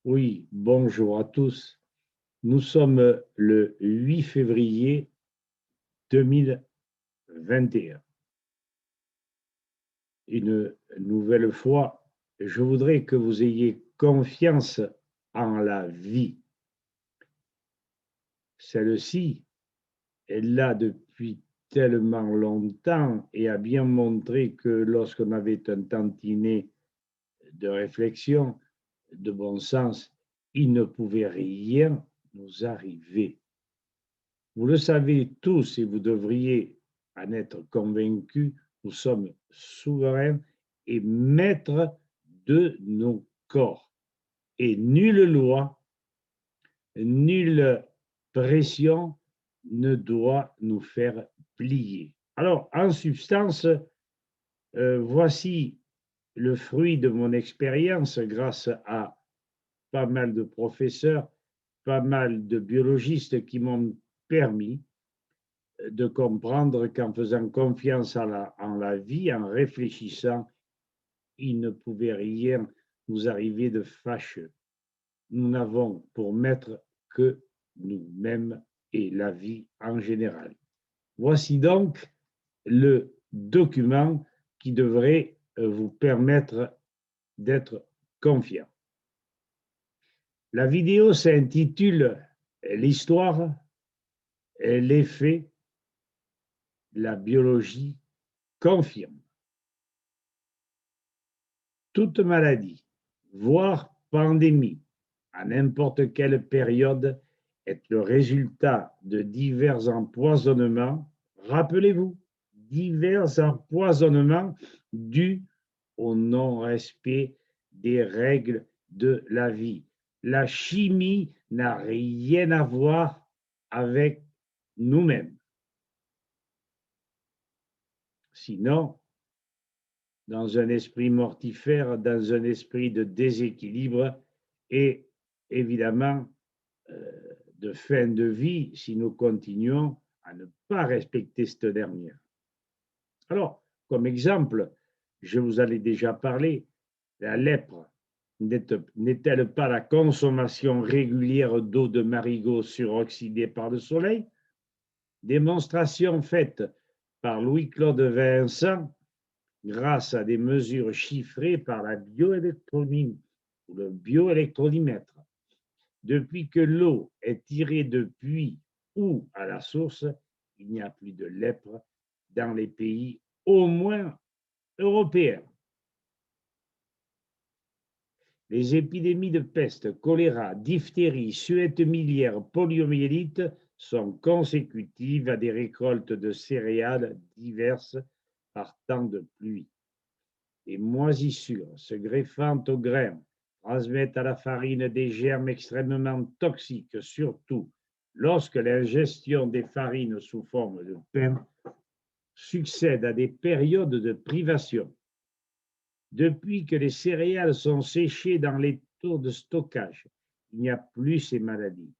Oui, bonjour à tous. Nous sommes le 8 février 2021. Une nouvelle fois, je voudrais que vous ayez confiance en la vie. Celle-ci est là depuis tellement longtemps et a bien montré que lorsqu'on avait un tantinet de réflexion, de bon sens, il ne pouvait rien nous arriver. Vous le savez tous et vous devriez en être convaincus, nous sommes souverains et maîtres de nos corps. Et nulle loi, nulle pression ne doit nous faire plier. Alors, en substance, voici le fruit de mon expérience grâce à pas mal de professeurs, pas mal de biologistes qui m'ont permis de comprendre qu'en faisant confiance en la vie, en réfléchissant, il ne pouvait rien nous arriver de fâcheux. Nous n'avons pour maître que nous-mêmes et la vie en général. Voici donc le document qui devrait vous permettre d'être confiant. La vidéo s'intitule L'histoire, les faits, la biologie confirme. Toute maladie, voire pandémie, à n'importe quelle période, est le résultat de divers empoisonnements. Rappelez-vous, divers empoisonnements dus au non-respect des règles de la vie. La chimie n'a rien à voir avec nous-mêmes. Sinon, dans un esprit mortifère, dans un esprit de déséquilibre et évidemment de fin de vie si nous continuons à ne pas respecter cette dernière. Alors, comme exemple, je vous en ai déjà parlé, la lèpre n'est-elle pas la consommation régulière d'eau de marigot suroxydée par le soleil? Démonstration faite par Louis-Claude Vincent grâce à des mesures chiffrées par la bioélectronie ou le bioélectrolimètre. Depuis que l'eau est tirée de puits ou à la source, il n'y a plus de lèpre dans les pays au moins européens. Les épidémies de peste, choléra, diphtérie, suette miliaire, poliomyélite sont consécutives à des récoltes de céréales diverses par temps de pluie. Les moisissures se greffant aux grains transmettent à la farine des germes extrêmement toxiques, surtout lorsque l'ingestion des farines sous forme de pain succède à des périodes de privation. Depuis que les céréales sont séchées dans les tours de stockage, il n'y a plus ces maladies.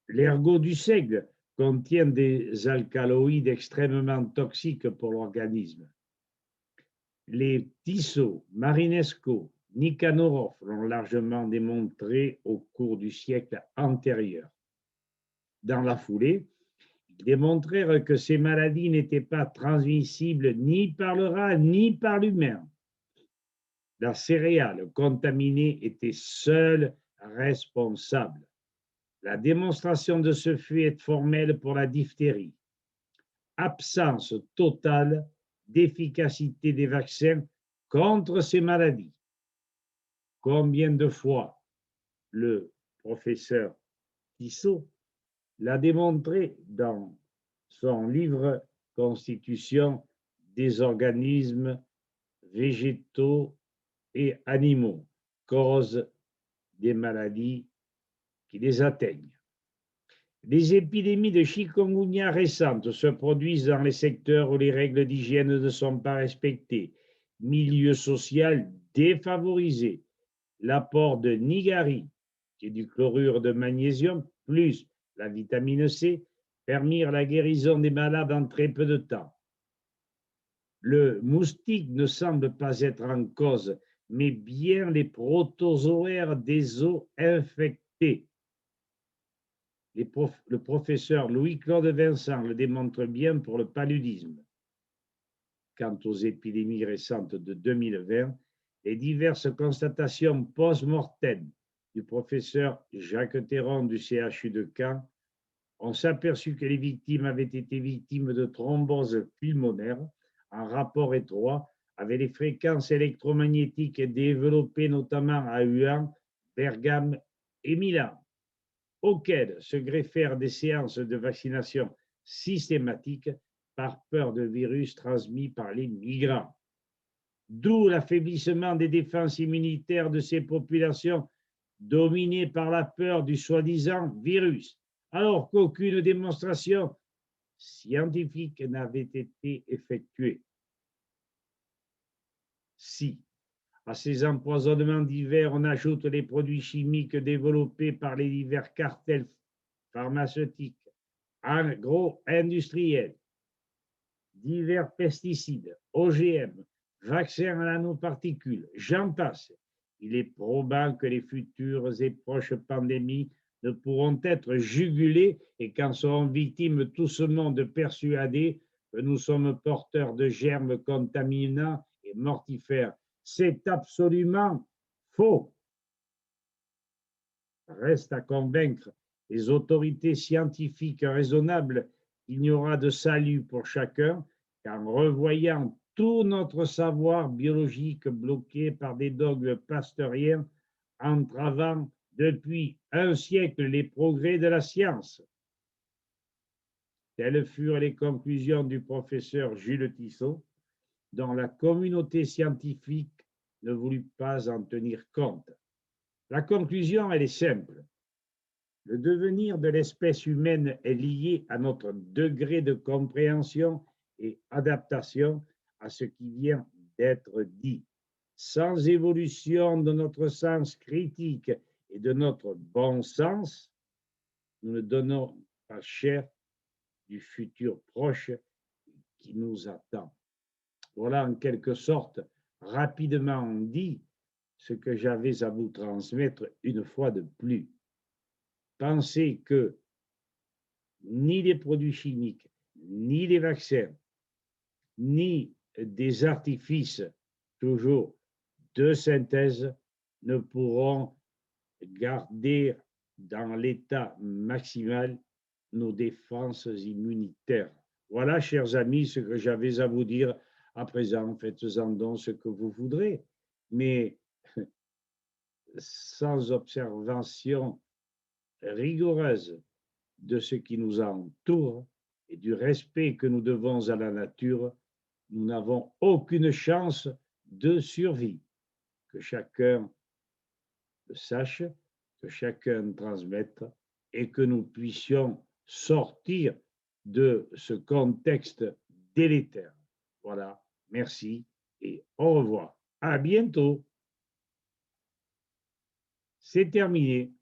L'ergot du seigle contient des alcaloïdes extrêmement toxiques pour l'organisme. Les Tissot, Marinesco, Nikanoroff l'ont largement démontré au cours du siècle antérieur. Dans la foulée, ils démontrèrent que ces maladies n'étaient pas transmissibles ni par le rat ni par l'humain. La céréale contaminée était seule responsable. La démonstration de ce fait est formelle pour la diphtérie. Absence totale d'efficacité des vaccins contre ces maladies. Combien de fois le professeur Tissot l'a démontré dans son livre Constitution des organismes végétaux et animaux, cause des maladies qui les atteignent. Les épidémies de chikungunya récentes se produisent dans les secteurs où les règles d'hygiène ne sont pas respectées. Milieu social défavorisé. L'apport de Nigari, qui est du chlorure de magnésium, plus la vitamine C, permirent la guérison des malades en très peu de temps. Le moustique ne semble pas être en cause, mais bien les protozoaires des eaux infectées. Le professeur Louis-Claude Vincent le démontre bien pour le paludisme. Quant aux épidémies récentes de 2020, les diverses constatations post-mortem du professeur Jacques Théron du CHU de Caen, on s'est aperçu que les victimes avaient été victimes de thrombose pulmonaire en rapport étroit avec les fréquences électromagnétiques développées notamment à Wuhan, Bergame et Milan, auxquelles se greffèrent des séances de vaccination systématiques par peur de virus transmis par les migrants. D'où l'affaiblissement des défenses immunitaires de ces populations dominées par la peur du soi-disant virus, alors qu'aucune démonstration scientifique n'avait été effectuée. Si, à ces empoisonnements divers, on ajoute les produits chimiques développés par les divers cartels pharmaceutiques, agro-industriels, divers pesticides, OGM, vaccins à nanoparticules, j'en passe. Il est probable que les futures et proches pandémies ne pourront être jugulées et qu'en seront victimes tout ce monde persuadé que nous sommes porteurs de germes contaminants et mortifères. C'est absolument faux. Reste à convaincre les autorités scientifiques raisonnables qu'il n'y aura de salut pour chacun qu'en revoyant tout notre savoir biologique bloqué par des dogmes pasteuriens entravant depuis un siècle les progrès de la science. Telles furent les conclusions du professeur Jules Tissot, dont la communauté scientifique ne voulut pas en tenir compte. La conclusion, elle est simple. Le devenir de l'espèce humaine est lié à notre degré de compréhension et adaptation à ce qui vient d'être dit. Sans évolution de notre sens critique et de notre bon sens, nous ne donnons pas chair du futur proche qui nous attend. Voilà en quelque sorte, rapidement dit, ce que j'avais à vous transmettre une fois de plus. Pensez que ni les produits chimiques, ni les vaccins, ni des artifices toujours de synthèse ne pourront garder dans l'état maximal nos défenses immunitaires. Voilà, chers amis, ce que j'avais à vous dire. À présent, faites-en donc ce que vous voudrez, mais sans observation rigoureuse de ce qui nous entoure et du respect que nous devons à la nature, nous n'avons aucune chance de survie. Que chacun le sache, que chacun transmette et que nous puissions sortir de ce contexte délétère. Voilà, merci et au revoir. À bientôt. C'est terminé.